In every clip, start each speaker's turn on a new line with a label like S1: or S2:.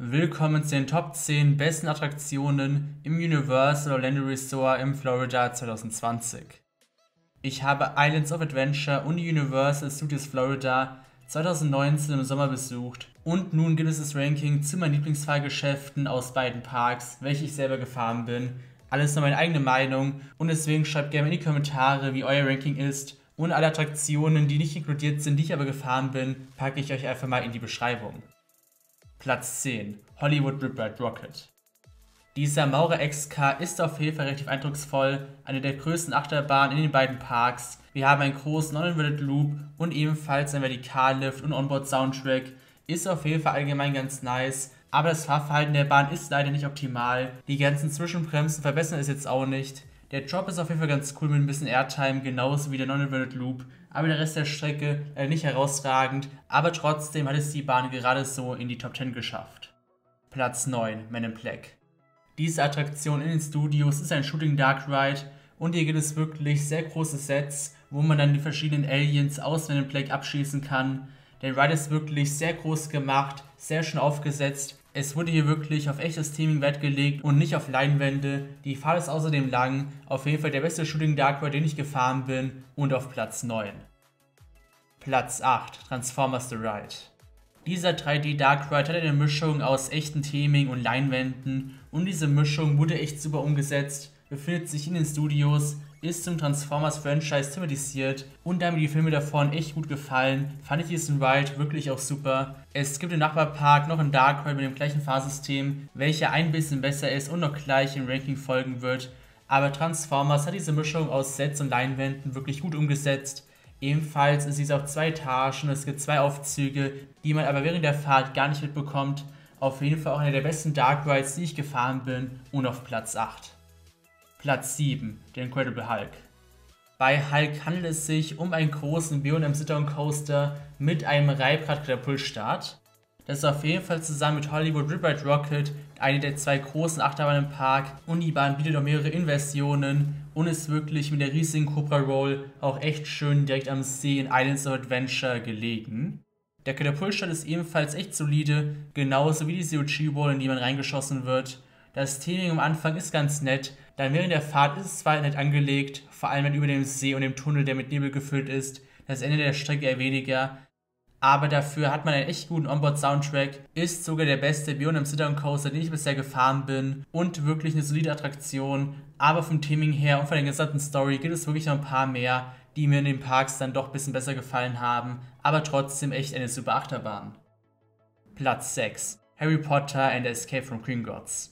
S1: Willkommen zu den Top 10 besten Attraktionen im Universal Orlando Resort in Florida 2020. Ich habe Islands of Adventure und die Universal Studios Florida 2019 im Sommer besucht und nun gibt es das Ranking zu meinen Lieblingsfahrgeschäften aus beiden Parks, welche ich selber gefahren bin. Alles nur meine eigene Meinung und deswegen schreibt gerne in die Kommentare, wie euer Ranking ist, und alle Attraktionen, die nicht inkludiert sind, die ich aber gefahren bin, packe ich euch einfach mal in die Beschreibung. Platz 10. Hollywood Rip Ride Rocket. Dieser Maurer XK ist auf jeden Fall relativ eindrucksvoll, eine der größten Achterbahnen in den beiden Parks. Wir haben einen großen On-Inverted Loop und ebenfalls ein Vertikallift und Onboard-Soundtrack. Ist auf jeden Fall allgemein ganz nice, aber das Fahrverhalten der Bahn ist leider nicht optimal. Die ganzen Zwischenbremsen verbessern es jetzt auch nicht. Der Drop ist auf jeden Fall ganz cool mit ein bisschen Airtime, genauso wie der Non-Inverted Loop, aber der Rest der Strecke nicht herausragend, aber trotzdem hat es die Bahn gerade so in die Top 10 geschafft. Platz 9, Men in Black. Diese Attraktion in den Studios ist ein Shooting Dark Ride und hier gibt es wirklich sehr große Sets, wo man dann die verschiedenen Aliens aus Men in Black abschießen kann. Der Ride ist wirklich sehr groß gemacht, sehr schön aufgesetzt. Es wurde hier wirklich auf echtes Theming Wert gelegt und nicht auf Leinwände. Die Fahrt ist außerdem lang. Auf jeden Fall der beste Shooting Dark Ride, den ich gefahren bin. Und auf Platz 9. Platz 8. Transformers The Ride. Dieser 3D Dark Ride hat eine Mischung aus echten Theming und Leinwänden. Und diese Mischung wurde echt super umgesetzt. Befindet sich in den Studios, ist zum Transformers-Franchise thematisiert und da mir die Filme davon echt gut gefallen, fand ich diesen Ride wirklich auch super. Es gibt im Nachbarpark noch einen Dark Ride mit dem gleichen Fahrsystem, welcher ein bisschen besser ist und noch gleich im Ranking folgen wird. Aber Transformers hat diese Mischung aus Sets und Leinwänden wirklich gut umgesetzt. Ebenfalls ist dies auf 2 Etagen, es gibt 2 Aufzüge, die man aber während der Fahrt gar nicht mitbekommt. Auf jeden Fall auch einer der besten Dark Rides, die ich gefahren bin, und auf Platz 8. Platz 7, der Incredible Hulk. Bei Hulk handelt es sich um einen großen B&M Sit-Down Coaster mit einem Reibrad-Katapultstart. Das ist auf jeden Fall zusammen mit Hollywood Rip Ride Rocket eine der 2 großen Achterbahnen im Park und die Bahn bietet auch mehrere Inversionen und ist wirklich mit der riesigen Cobra Roll auch echt schön direkt am See in Islands of Adventure gelegen. Der Katapultstart ist ebenfalls echt solide, genauso wie die COG-Roll, in die man reingeschossen wird. Das Theming am Anfang ist ganz nett, dann während der Fahrt ist es zwar nett angelegt, vor allem über dem See und dem Tunnel, der mit Nebel gefüllt ist, das Ende der Strecke eher weniger, aber dafür hat man einen echt guten Onboard-Soundtrack, ist sogar der beste B&M Sit-Down Coaster, den ich bisher gefahren bin und wirklich eine solide Attraktion, aber vom Theming her und von der gesamten Story gibt es wirklich noch ein paar mehr, die mir in den Parks dann doch ein bisschen besser gefallen haben, aber trotzdem echt eine super Achterbahn. Platz 6. Harry Potter and the Escape from Gringotts.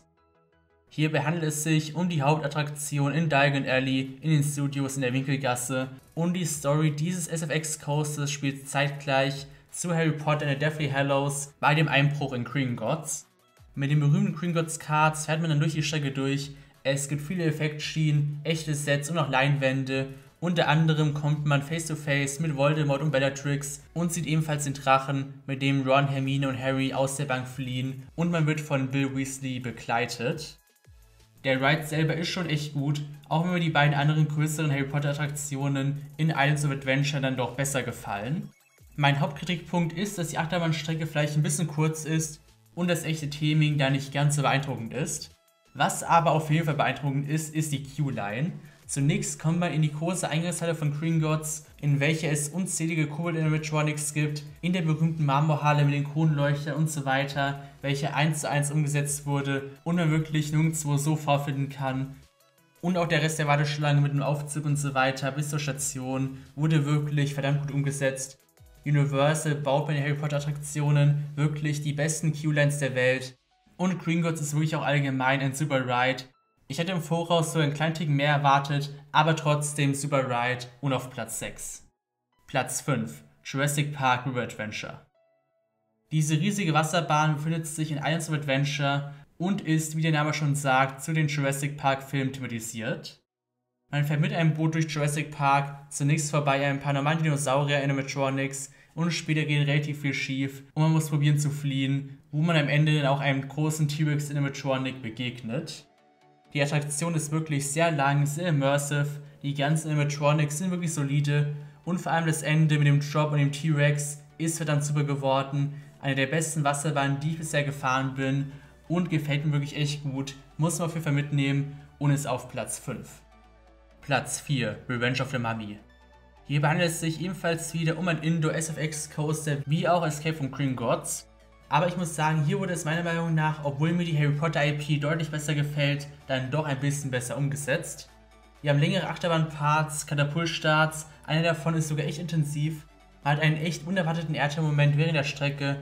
S1: Hierbei handelt es sich um die Hauptattraktion in Diagon Alley in den Studios in der Winkelgasse und die Story dieses SFX Coasters spielt zeitgleich zu Harry Potter and the Deathly Hallows bei dem Einbruch in Gringotts. Mit den berühmten Gringotts Cards fährt man dann durch die Strecke durch, es gibt viele Effektschienen, echte Sets und auch Leinwände. Unter anderem kommt man face to face mit Voldemort und Bellatrix und sieht ebenfalls den Drachen, mit dem Ron, Hermine und Harry aus der Bank fliehen und man wird von Bill Weasley begleitet. Der Ride selber ist schon echt gut, auch wenn mir die beiden anderen größeren Harry Potter Attraktionen in Islands of Adventure dann doch besser gefallen. Mein Hauptkritikpunkt ist, dass die Achterbahnstrecke vielleicht ein bisschen kurz ist und das echte Theming da nicht ganz so beeindruckend ist. Was aber auf jeden Fall beeindruckend ist, ist die Queue-Line. Zunächst kommt man in die große Eingangshalle von Gringotts, in welcher es unzählige Kobold-Animatronics gibt, in der berühmten Marmorhalle mit den Kronleuchtern und so weiter, welche 1:1 umgesetzt wurde und man wirklich nirgendwo so vorfinden kann. Und auch der Rest der Warteschlange mit dem Aufzug und so weiter bis zur Station wurde wirklich verdammt gut umgesetzt. Universal baut bei den Harry Potter Attraktionen wirklich die besten Queue-Lines der Welt und Gringotts ist wirklich auch allgemein ein super Ride. Ich hätte im Voraus so einen kleinen Ticken mehr erwartet, aber trotzdem super Ride und auf Platz 6. Platz 5. Jurassic Park River Adventure. Diese riesige Wasserbahn befindet sich in Islands of Adventure und ist, wie der Name schon sagt, zu den Jurassic Park Filmen thematisiert. Man fährt mit einem Boot durch Jurassic Park, zunächst vorbei ein paar normalen Dinosaurier-Animatronics und später geht relativ viel schief und man muss probieren zu fliehen, wo man am Ende dann auch einem großen T-Rex-Animatronic begegnet. Die Attraktion ist wirklich sehr lang, sehr immersive, die ganzen Animatronics sind wirklich solide und vor allem das Ende mit dem Drop und dem T-Rex ist verdammt super geworden. eine der besten Wasserbahnen, die ich bisher gefahren bin und gefällt mir wirklich echt gut, muss man auf jeden Fall mitnehmen und ist auf Platz 5. Platz 4, Revenge of the Mummy. Hier handelt es sich ebenfalls wieder um ein Indoor SFX Coaster wie auch Escape from Gringotts. Aber ich muss sagen, hier wurde es meiner Meinung nach, obwohl mir die Harry Potter IP deutlich besser gefällt, dann doch ein bisschen besser umgesetzt. Wir haben längere Achterbahnparts, Katapultstarts, einer davon ist sogar echt intensiv. Man hat einen echt unerwarteten Erdteil-Moment während der Strecke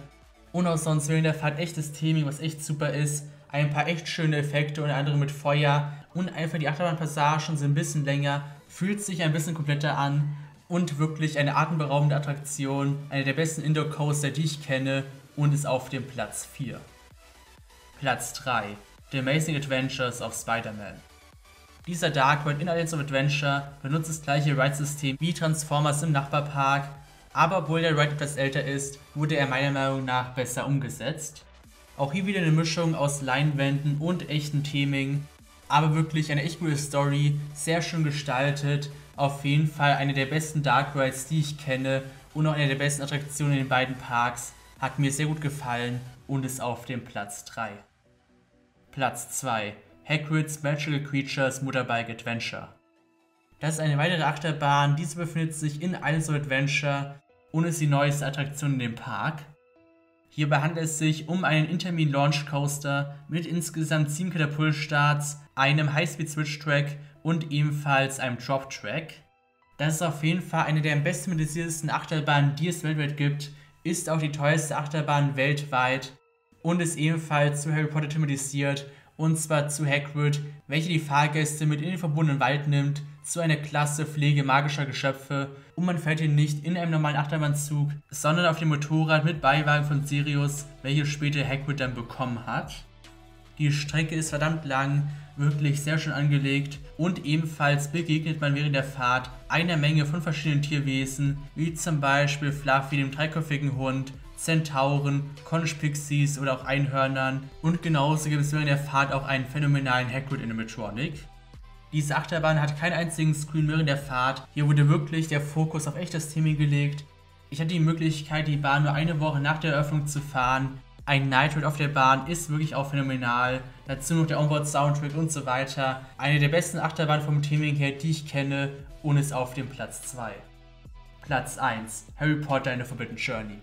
S1: und auch sonst während der Fahrt echtes Theming, was echt super ist. Ein paar echt schöne Effekte, unter anderem mit Feuer und einfach die Achterbahnpassagen sind ein bisschen länger, fühlt sich ein bisschen kompletter an und wirklich eine atemberaubende Attraktion, eine der besten Indoor-Coaster, die ich kenne und ist auf dem Platz 4. Platz 3, The Amazing Adventures of Spider-Man. Dieser Dark Ride in Islands of Adventure benutzt das gleiche Ride-System wie Transformers im Nachbarpark, aber obwohl der Ride etwas älter ist, wurde er meiner Meinung nach besser umgesetzt. Auch hier wieder eine Mischung aus Leinwänden und echten Theming, aber wirklich eine echt gute Story, sehr schön gestaltet, auf jeden Fall eine der besten Dark Rides, die ich kenne und auch eine der besten Attraktionen in den beiden Parks, hat mir sehr gut gefallen und ist auf dem Platz 3. Platz 2, Hagrid's Magical Creatures Motorbike Adventure. Das ist eine weitere Achterbahn, diese befindet sich in Islands of Adventure und ist die neueste Attraktion in dem Park. Hierbei handelt es sich um einen Intermin Launch Coaster mit insgesamt 7 Katapultstarts, einem Highspeed Switch Track und ebenfalls einem Drop Track. Das ist auf jeden Fall eine der am besten motorisiertesten Achterbahnen, die es weltweit gibt, ist auch die teuerste Achterbahn weltweit und ist ebenfalls zu Harry Potter thematisiert, und zwar zu Hagrid, welcher die Fahrgäste mit in den verbundenen Wald nimmt, zu einer Klasse Pflege magischer Geschöpfe, und man fährt hier nicht in einem normalen Achterbahnzug, sondern auf dem Motorrad mit Beiwagen von Sirius, welches später Hagrid dann bekommen hat. Die Strecke ist verdammt lang, wirklich sehr schön angelegt und ebenfalls begegnet man während der Fahrt einer Menge von verschiedenen Tierwesen, wie zum Beispiel Fluffy, dem dreiköpfigen Hund, Zentauren, Conch-Pixies oder auch Einhörnern, und genauso gibt es während der Fahrt auch einen phänomenalen Hagrid-Animatronic. Diese Achterbahn hat keinen einzigen Screen während der Fahrt, hier wurde wirklich der Fokus auf echtes Theming gelegt. Ich hatte die Möglichkeit, die Bahn nur eine Woche nach der Eröffnung zu fahren. Ein Night Ride auf der Bahn ist wirklich auch phänomenal, dazu noch der Onboard-Soundtrack und so weiter. Eine der besten Achterbahnen vom Theming her, die ich kenne, und ist auf dem Platz 2. Platz 1, Harry Potter and the Forbidden Journey.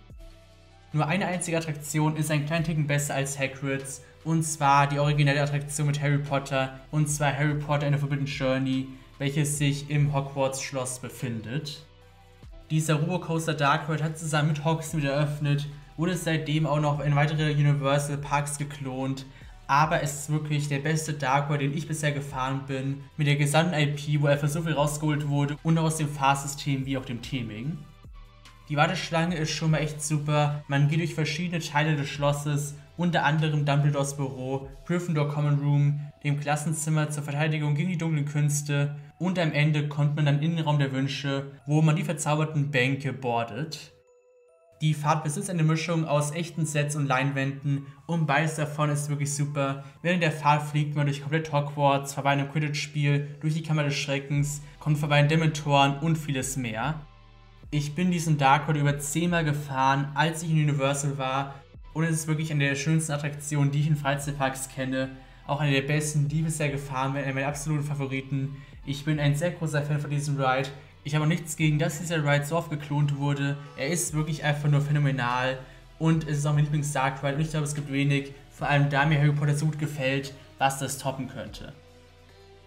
S1: Nur eine einzige Attraktion ist ein kleinen Ticken besser als Hagrid's, und zwar die originelle Attraktion mit Harry Potter, und zwar Harry Potter and the Forbidden Journey, welches sich im Hogwarts Schloss befindet. Dieser Robocoaster Dark Ride hat zusammen mit Hogsmeade eröffnet, wurde seitdem auch noch in weitere Universal Parks geklont, aber es ist wirklich der beste Dark Ride, den ich bisher gefahren bin, mit der gesamten IP, wo einfach so viel rausgeholt wurde und auch aus dem Fahrsystem wie auch dem Theming. Die Warteschlange ist schon mal echt super, man geht durch verschiedene Teile des Schlosses, unter anderem Dumbledores Büro, Gryffindor Common Room, dem Klassenzimmer zur Verteidigung gegen die dunklen Künste, und am Ende kommt man dann in den Raum der Wünsche, wo man die verzauberten Bänke boardet. Die Fahrt besitzt eine Mischung aus echten Sets und Leinwänden und beides davon ist wirklich super. Während der Fahrt fliegt man durch komplett Hogwarts, vorbei einem Quidditch-Spiel, durch die Kammer des Schreckens, kommt vorbei an Dementoren und vieles mehr. Ich bin diesen Dark Ride über 10-mal gefahren, als ich in Universal war, und es ist wirklich eine der schönsten Attraktionen, die ich in Freizeitparks kenne. Auch eine der besten, die bisher gefahren werden, eine meiner absoluten Favoriten. Ich bin ein sehr großer Fan von diesem Ride. Ich habe auch nichts gegen, dass dieser Ride so oft geklont wurde. Er ist wirklich einfach nur phänomenal und es ist auch mein Lieblings-Dark Ride und ich glaube, es gibt wenig, vor allem da mir Harry Potter so gut gefällt, was das toppen könnte.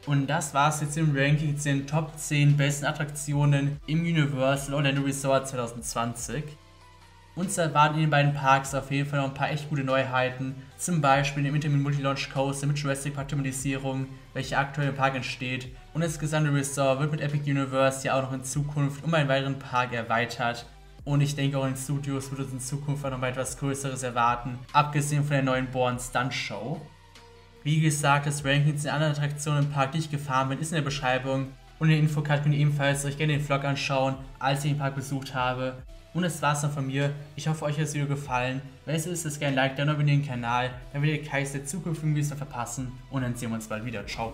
S1: Und das war's jetzt im Ranking zu den Top 10 besten Attraktionen im Universal Orlando Resort 2020. Uns erwarten in den beiden Parks auf jeden Fall noch ein paar echt gute Neuheiten, zum Beispiel im Intermin Multi-Launch Coaster mit Jurassic Park Thematisierung, welche aktuell im Park entsteht, und das gesamte Resort wird mit Epic Universe ja auch noch in Zukunft um einen weiteren Park erweitert, und ich denke auch in den Studios wird uns in Zukunft auch noch mal etwas Größeres erwarten, abgesehen von der neuen Born Stunt Show. Wie gesagt, das Ranking zu den anderen Attraktionen im Park, die ich gefahren bin, ist in der Beschreibung, und in der Infocard könnt ihr ebenfalls euch gerne den Vlog anschauen, als ich den Park besucht habe. Und das war's dann von mir. Ich hoffe, euch hat das Video gefallen. Wenn es ist, lasst gerne ein Like da und abonniert den Kanal, dann werdet ihr keines der zukünftigen Videos mehr verpassen. Und dann sehen wir uns bald wieder. Ciao.